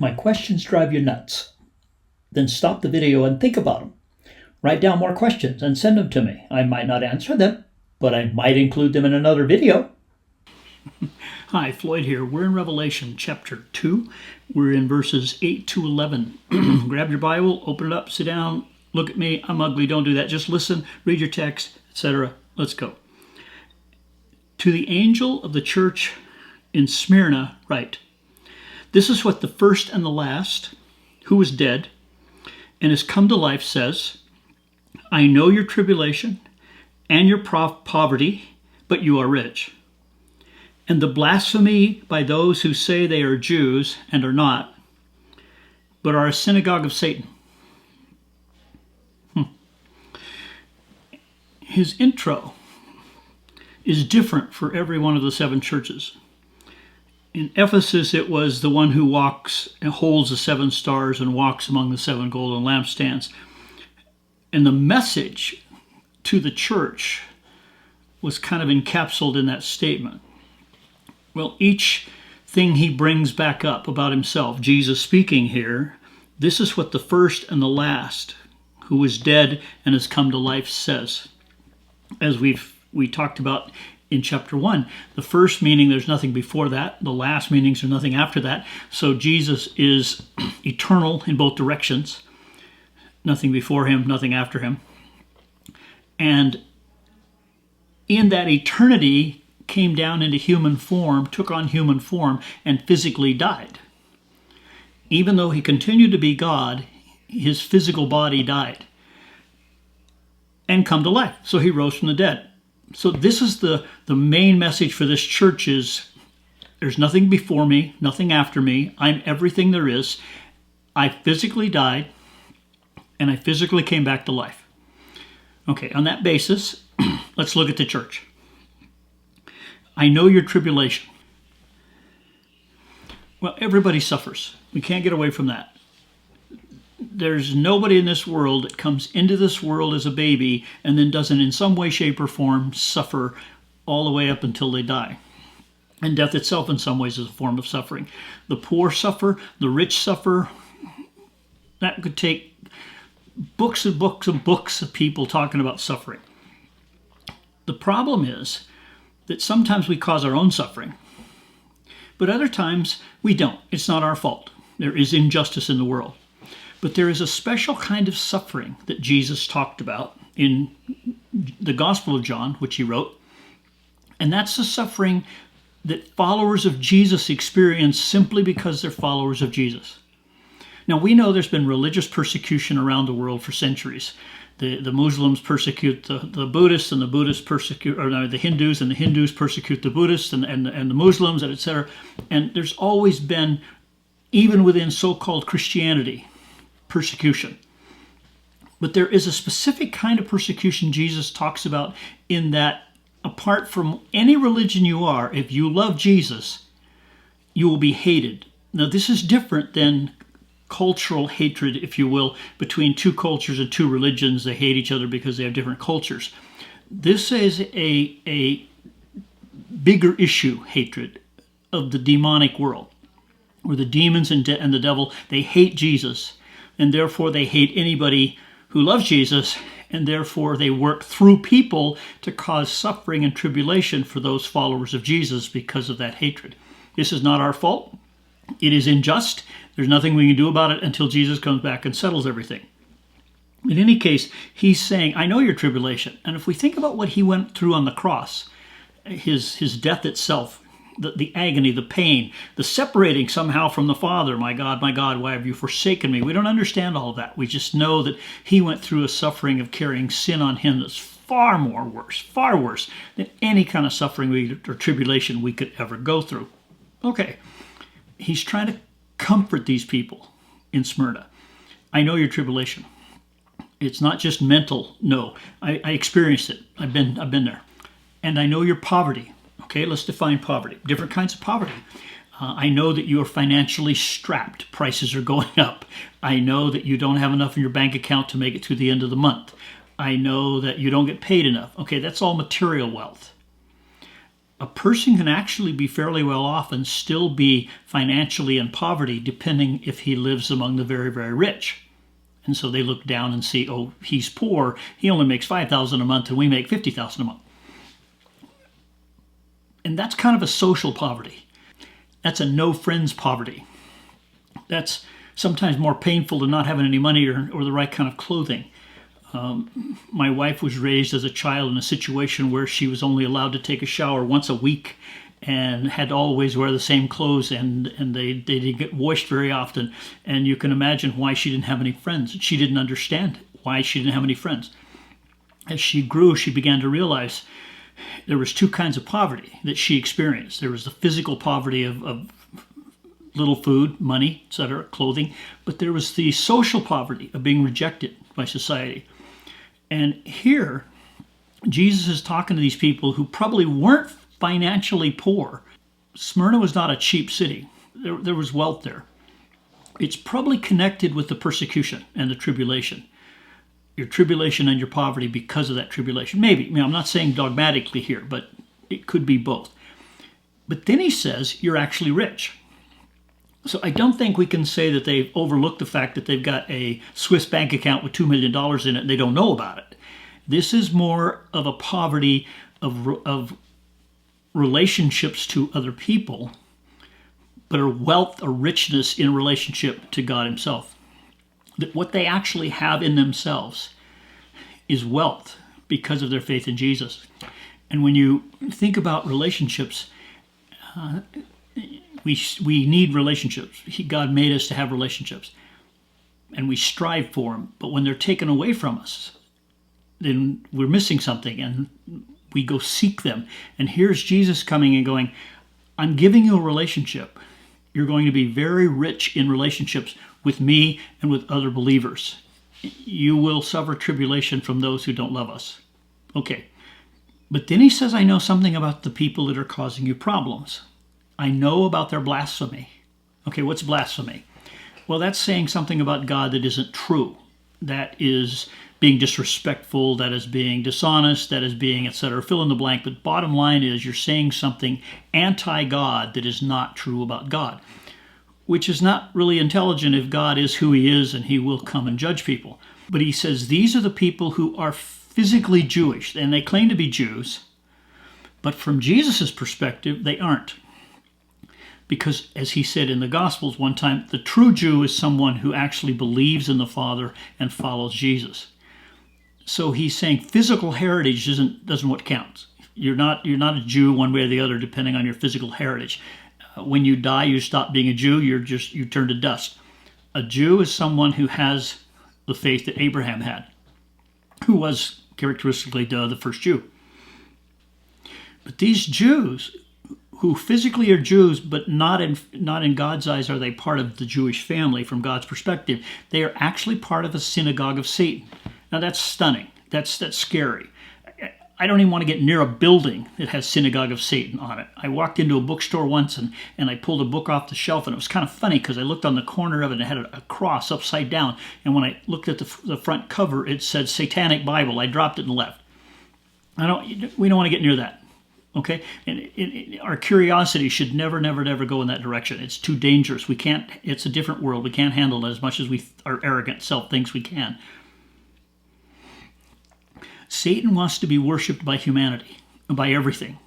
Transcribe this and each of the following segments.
If my questions drive you nuts, then stop the video and think about them. Write down more questions and send them to me. I might not answer them, but I might include them in another video. Hi, Floyd here. We're in Revelation chapter 2. We're in verses 8 to 11. Grab your Bible, open it up, sit down, look at me. I'm ugly, don't do that. Just listen, read your text, etc. Let's go. To the angel of the church in Smyrna write, "This is what the first and the last, who was dead and has come to life, says, I know your tribulation and your poverty, but you are rich. And the blasphemy by those who say they are Jews and are not, but are a synagogue of Satan." His intro is different for every one of the seven churches. In Ephesus, it was the one who walks and holds the seven stars and walks among the seven golden lampstands. And the message to the church was kind of encapsulated in that statement. Well, each thing he brings back up about himself, Jesus speaking here, this is what the first and the last, who was dead and has come to life, says. As we talked about in chapter 1, the first meaning there's nothing before that, the last meanings there's nothing after that. So Jesus is eternal in both directions, nothing before him, nothing after him. And in that eternity came down into human form, took on human form, and physically died. Even though he continued to be God, his physical body died and come to life. So he rose from the dead. So this is the main message for this church is, there's nothing before me, nothing after me. I'm everything there is. I physically died, and I physically came back to life. Okay, on that basis, let's look at the church. I know your tribulation. Well, everybody suffers. We can't get away from that. There's nobody in this world that comes into this world as a baby and then doesn't in some way, shape, or form suffer all the way up until they die. And death itself in some ways is a form of suffering. The poor suffer, the rich suffer. That could take books and books and books of people talking about suffering. The problem is that sometimes we cause our own suffering, but other times we don't. It's not our fault. There is injustice in the world. But there is a special kind of suffering that Jesus talked about in the Gospel of John, which he wrote, and that's the suffering that followers of Jesus experience simply because they're followers of Jesus. Now, we know there's been religious persecution around the world for centuries. The Muslims persecute the Buddhists, and the Buddhists persecute, or no, the Hindus, and the Hindus persecute the Buddhists and the Muslims, and etc. And there's always been, even within so-called Christianity, persecution. But there is a specific kind of persecution Jesus talks about in that, apart from any religion you are, if you love Jesus, you will be hated. Now, this is different than cultural hatred, if you will, between two cultures and two religions. They hate each other because they have different cultures. This is a bigger issue, hatred of the demonic world, where the demons and the devil, they hate Jesus, and therefore they hate anybody who loves Jesus, and therefore they work through people to cause suffering and tribulation for those followers of Jesus because of that hatred. This is not our fault. It is unjust. There's nothing we can do about it until Jesus comes back and settles everything. In any case, he's saying, I know your tribulation. And if we think about what he went through on the cross, his death itself, the agony, the pain, the separating somehow from the Father, my God, why have you forsaken me? We don't understand all of that. We just know that he went through a suffering of carrying sin on him that's far worse than any kind of suffering or tribulation we could ever go through. Okay, he's trying to comfort these people in Smyrna. I know your tribulation. It's not just mental. No, I experienced it. I've been there. And I know your poverty. Okay, let's define poverty. Different kinds of poverty. I know that you are financially strapped. Prices are going up. I know that you don't have enough in your bank account to make it through the end of the month. I know that you don't get paid enough. Okay, that's all material wealth. a person can actually be fairly well off and still be financially in poverty, depending if he lives among the very, very rich. And so they look down and see, oh, he's poor. He only makes $5,000 a month and we make $50,000 a month. And that's kind of a social poverty. That's a no friends poverty. That's sometimes more painful than not having any money or the right kind of clothing. My wife was raised as a child in a situation where she was only allowed to take a shower once a week and had to always wear the same clothes, and they didn't get washed very often. And you can imagine why she didn't have any friends. She didn't understand why she didn't have any friends. As she grew, she began to realize there was two kinds of poverty that she experienced. There was the physical poverty of little food, money, etc., clothing, but there was the social poverty of being rejected by society. And here, Jesus is talking to these people who probably weren't financially poor. Smyrna was not a cheap city. There was wealth there. It's probably connected with the persecution and the tribulation. Your tribulation and your poverty because of that tribulation. Maybe. I mean, I'm not saying dogmatically here, but it could be both. But then he says, you're actually rich. So I don't think we can say that they've overlooked the fact that they've got a Swiss bank account with $2 million in it and they don't know about it. This is more of a poverty of relationships to other people, but a wealth, a richness in relationship to God himself. That what they actually have in themselves is wealth because of their faith in Jesus. And when you think about relationships, we need relationships. God made us to have relationships, and we strive for them. But when they're taken away from us, then we're missing something, and we go seek them. And here's Jesus coming and going, I'm giving you a relationship. You're going to be very rich in relationships with me and with other believers. You will suffer tribulation from those who don't love us. Okay. But then he says, I know something about the people that are causing you problems. I know about their blasphemy. Okay, what's blasphemy? Well, that's saying something about God that isn't true. That is being disrespectful, that is being dishonest, that is being, etc. Fill in the blank. But bottom line is you're saying something anti-God that is not true about God, which is not really intelligent if God is who he is and he will come and judge people. But he says these are the people who are physically Jewish, and they claim to be Jews, but from Jesus' perspective, they aren't. Because, as he said in the Gospels one time, the true Jew is someone who actually believes in the Father and follows Jesus. So he's saying physical heritage doesn't what counts. You're not a Jew one way or the other, depending on your physical heritage. When you die, you stop being a Jew. You turn to dust. A Jew is someone who has the faith that Abraham had, who was characteristically the first Jew. But these Jews, who physically are Jews, but not in God's eyes are they part of the Jewish family from God's perspective. They are actually part of a synagogue of Satan. Now that's stunning. That's scary. I don't even want to get near a building that has synagogue of Satan on it. I walked into a bookstore once and I pulled a book off the shelf, and it was kind of funny because I looked on the corner of it and it had a cross upside down. And when I looked at the front cover, it said Satanic Bible. I dropped it and left. We don't want to get near that. Okay, and our curiosity should never go in that direction. It's too dangerous. We can't. It's a different world. We can't handle it as much as our arrogant self thinks we can. Satan wants to be worshipped by humanity, by everything.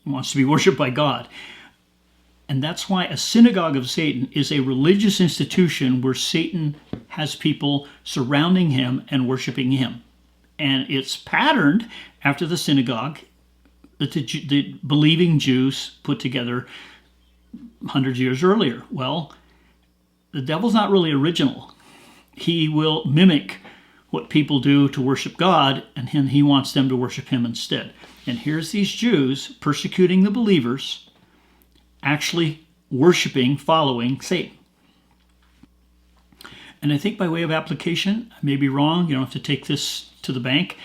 He wants to be worshipped by God, and that's why a synagogue of Satan is a religious institution where Satan has people surrounding him and worshiping him, and it's patterned after the synagogue that the believing Jews put together hundreds of years earlier. Well, the devil's not really original. He will mimic what people do to worship God, and then he wants them to worship him instead. And here's these Jews persecuting the believers, actually worshiping, following Satan. And I think by way of application, I may be wrong, you don't have to take this to the bank,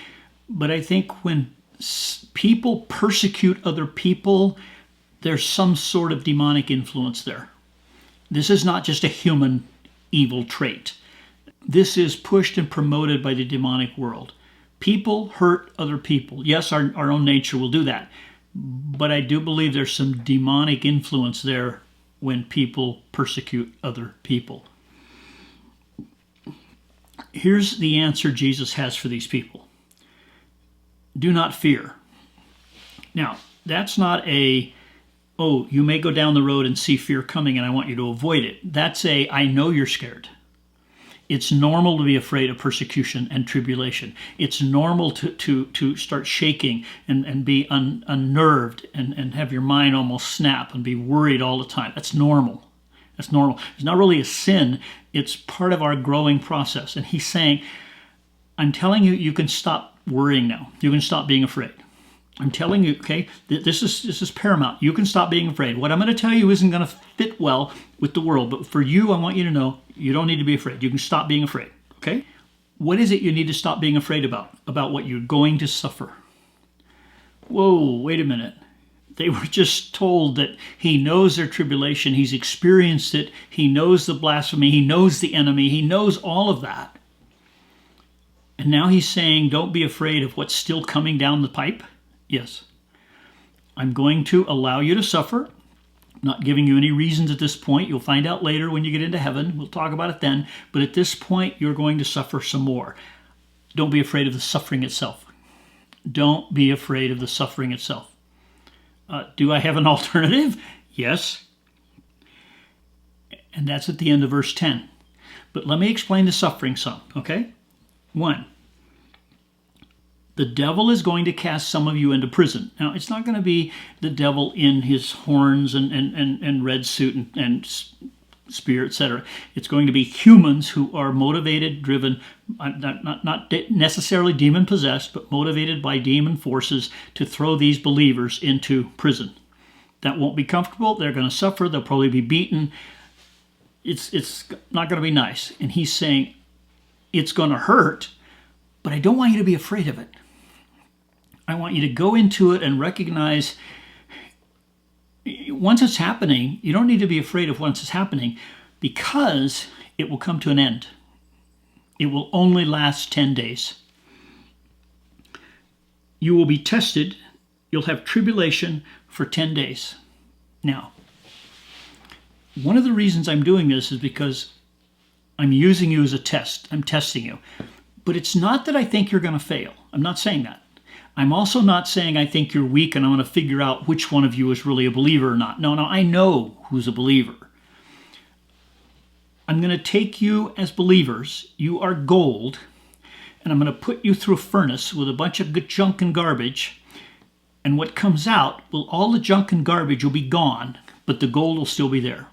but I think when people persecute other people, there's some sort of demonic influence there. This is not just a human evil trait. This is pushed and promoted by the demonic world. People hurt other people. Yes, our own nature will do that. but I do believe there's some demonic influence there when people persecute other people. Here's the answer Jesus has for these people. Do not fear. Now, that's not a, oh, you may go down the road and see fear coming and I want you to avoid it. That's a, I know you're scared. It's normal to be afraid of persecution and tribulation. It's normal to start shaking and be unnerved and have your mind almost snap and be worried all the time. That's normal. That's normal. It's not really a sin. It's part of our growing process. And he's saying, I'm telling you, you can stop worrying now. You can stop being afraid. I'm telling you, okay, this is paramount. You can stop being afraid. What I'm going to tell you isn't going to fit well with the world, but for you, I want you to know you don't need to be afraid. You can stop being afraid, okay? What is it you need to stop being afraid about? About what you're going to suffer. Whoa, wait a minute. They were just told that he knows their tribulation. He's experienced it. He knows the blasphemy. He knows the enemy. He knows all of that. And now he's saying, don't be afraid of what's still coming down the pipe. Yes, I'm going to allow you to suffer. I'm not giving you any reasons at this point. You'll find out later when you get into heaven. We'll talk about it then. But at this point, you're going to suffer some more. Don't be afraid of the suffering itself. Don't be afraid of the suffering itself. Do I have an alternative? Yes. And that's at the end of verse 10. But let me explain the suffering some, okay? 1. The devil is going to cast some of you into prison. Now, it's not going to be the devil in his horns and red suit and spear, etc. It's going to be humans who are motivated, driven, not necessarily demon-possessed, but motivated by demon forces to throw these believers into prison. That won't be comfortable. They're going to suffer. They'll probably be beaten. It's not going to be nice. And he's saying, it's going to hurt, but I don't want you to be afraid of it. I want you to go into it and recognize once it's happening, you don't need to be afraid of once it's happening because it will come to an end. It will only last 10 days. You will be tested. You'll have tribulation for 10 days. Now, one of the reasons I'm doing this is because I'm using you as a test. I'm testing you. But it's not that I think you're going to fail. I'm not saying that. I'm also not saying I think you're weak and I'm going to figure out which one of you is really a believer or not. No, I know who's a believer. I'm going to take you as believers. You are gold. And I'm going to put you through a furnace with a bunch of junk and garbage. And what comes out, well, all the junk and garbage will be gone, but the gold will still be there.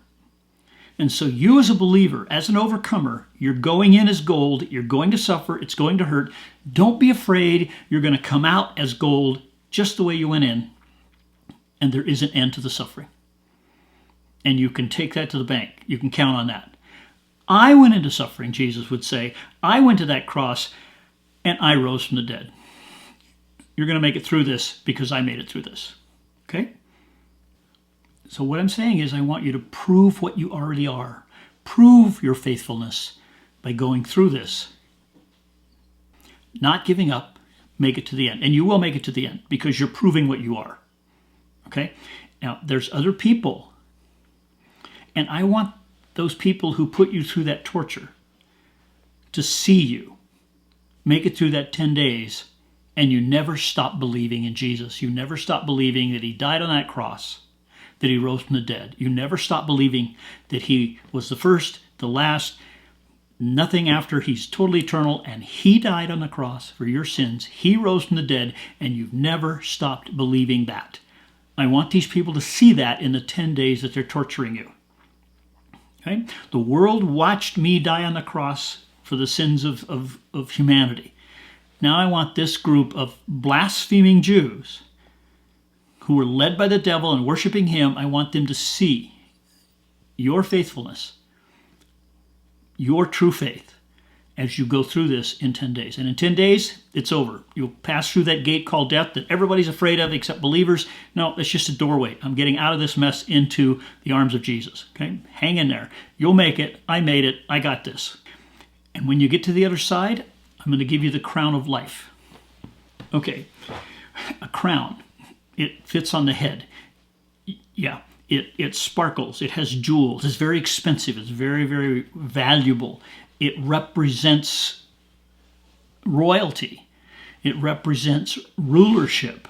And so you as a believer, as an overcomer, you're going in as gold. You're going to suffer. It's going to hurt. Don't be afraid. You're going to come out as gold just the way you went in. And there is an end to the suffering. And you can take that to the bank. You can count on that. I went into suffering, Jesus would say. I went to that cross and I rose from the dead. You're going to make it through this because I made it through this. Okay? So what I'm saying is I want you to prove what you already are. Prove your faithfulness by going through this. Not giving up, make it to the end. And you will make it to the end because you're proving what you are. Okay? Now, there's other people. And I want those people who put you through that torture to see you make it through that 10 days and you never stop believing in Jesus. You never stop believing that he died on that cross, that he rose from the dead. You never stop believing that he was the first, the last, nothing after. He's totally eternal, and he died on the cross for your sins. He rose from the dead, and you've never stopped believing that. I want these people to see that in the 10 days that they're torturing you. Okay? The world watched me die on the cross for the sins of humanity. Now I want this group of blaspheming Jews who were led by the devil and worshiping him, I want them to see your faithfulness, your true faith, as you go through this in 10 days. And in 10 days, it's over. You'll pass through that gate called death that everybody's afraid of except believers. No, it's just a doorway. I'm getting out of this mess into the arms of Jesus. Okay? Hang in there. You'll make it. I made it. I got this. And when you get to the other side, I'm going to give you the crown of life. Okay, a crown. It fits on the head. Yeah, it sparkles. It has jewels. It's very expensive. It's very, very valuable. It represents royalty. It represents rulership.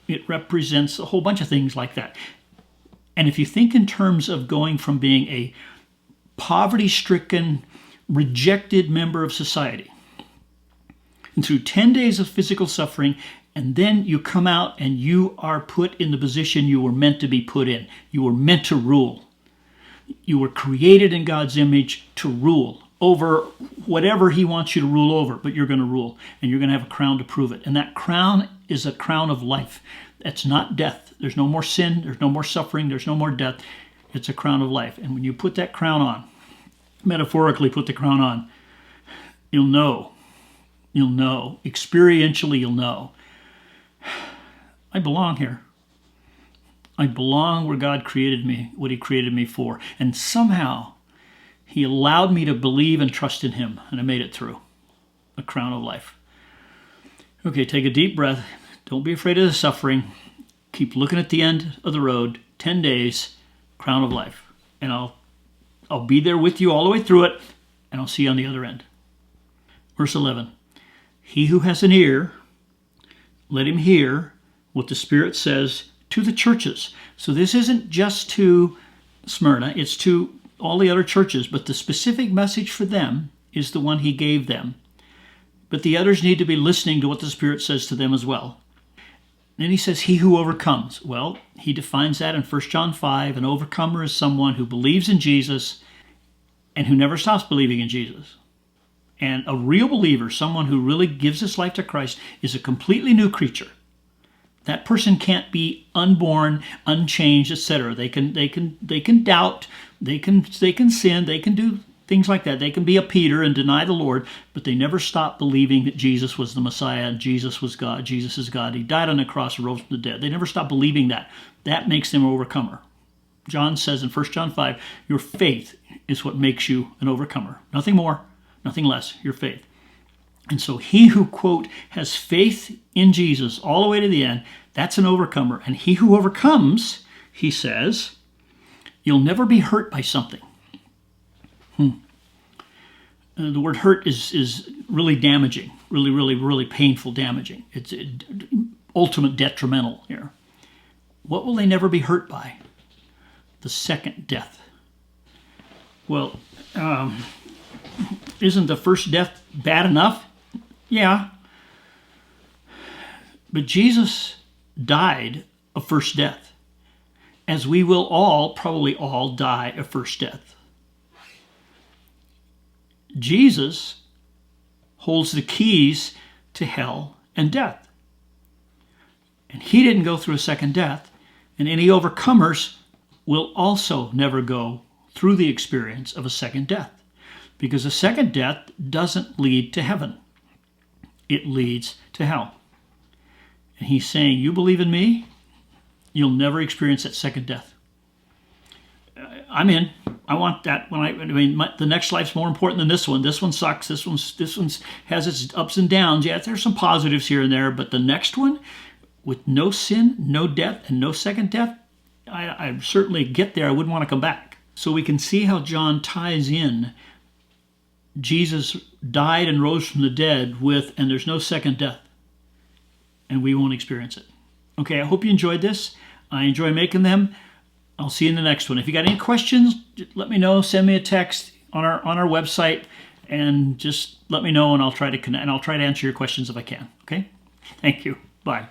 It represents a whole bunch of things like that. And if you think in terms of going from being a poverty-stricken, rejected member of society, and through 10 days of physical suffering, and then you come out and you are put in the position you were meant to be put in. You were meant to rule. You were created in God's image to rule over whatever he wants you to rule over, but you're going to rule, and you're going to have a crown to prove it. And that crown is a crown of life. That's not death. There's no more sin. There's no more suffering. There's no more death. It's a crown of life. And when you put that crown on, metaphorically put the crown on, you'll know. You'll know. Experientially, you'll know. I belong here. I belong where God created me, what he created me for. And somehow, he allowed me to believe and trust in him, and I made it through. A crown of life. Okay, take a deep breath. Don't be afraid of the suffering. Keep looking at the end of the road. 10 days, crown of life. And I'll be there with you all the way through it, and I'll see you on the other end. Verse 11. He who has an ear, let him hear what the Spirit says to the churches. So this isn't just to Smyrna, it's to all the other churches, but the specific message for them is the one he gave them. But the others need to be listening to what the Spirit says to them as well. Then he says, he who overcomes. Well, he defines that in 1 John 5. An overcomer is someone who believes in Jesus and who never stops believing in Jesus. And a real believer, someone who really gives his life to Christ, is a completely new creature. That person can't be unborn, unchanged, etc. They can doubt, they can sin, they can do things like that. They can be a Peter and deny the Lord, but they never stop believing that Jesus was the Messiah and Jesus was God. Jesus is God. He died on the cross and rose from the dead. They never stop believing that. That makes them an overcomer. John says in 1 John 5, your faith is what makes you an overcomer. Nothing more, nothing less, your faith. And so he who, quote, has faith in Jesus all the way to the end, that's an overcomer. And he who overcomes, he says, you'll never be hurt by something. The word hurt is really damaging, really painful, damaging. It's ultimate detrimental here. What will they never be hurt by? The second death. Well, isn't the first death bad enough? Yeah. But Jesus died a first death, as we will all, probably all, die a first death. Jesus holds the keys to hell and death. And he didn't go through a second death, and any overcomers will also never go through the experience of a second death, because a second death doesn't lead to heaven. It leads to hell. And he's saying, you believe in me, you'll never experience that second death. I'm in. I want that. The next life's more important than this one. This one sucks. This one's has its ups and downs. Yeah, there's some positives here and there, but the next one, with no sin, no death, and no second death, I certainly get there. I wouldn't want to come back. So we can see how John ties in Jesus died and rose from the dead with, and there's no second death, and we won't experience it. Okay, I hope you enjoyed this. I enjoy making them. I'll see you in the next one. If you got any questions, let me know. Send me a text on our website, and just let me know, and I'll try to connect, and I'll try to answer your questions if I can. Okay? Thank you. Bye.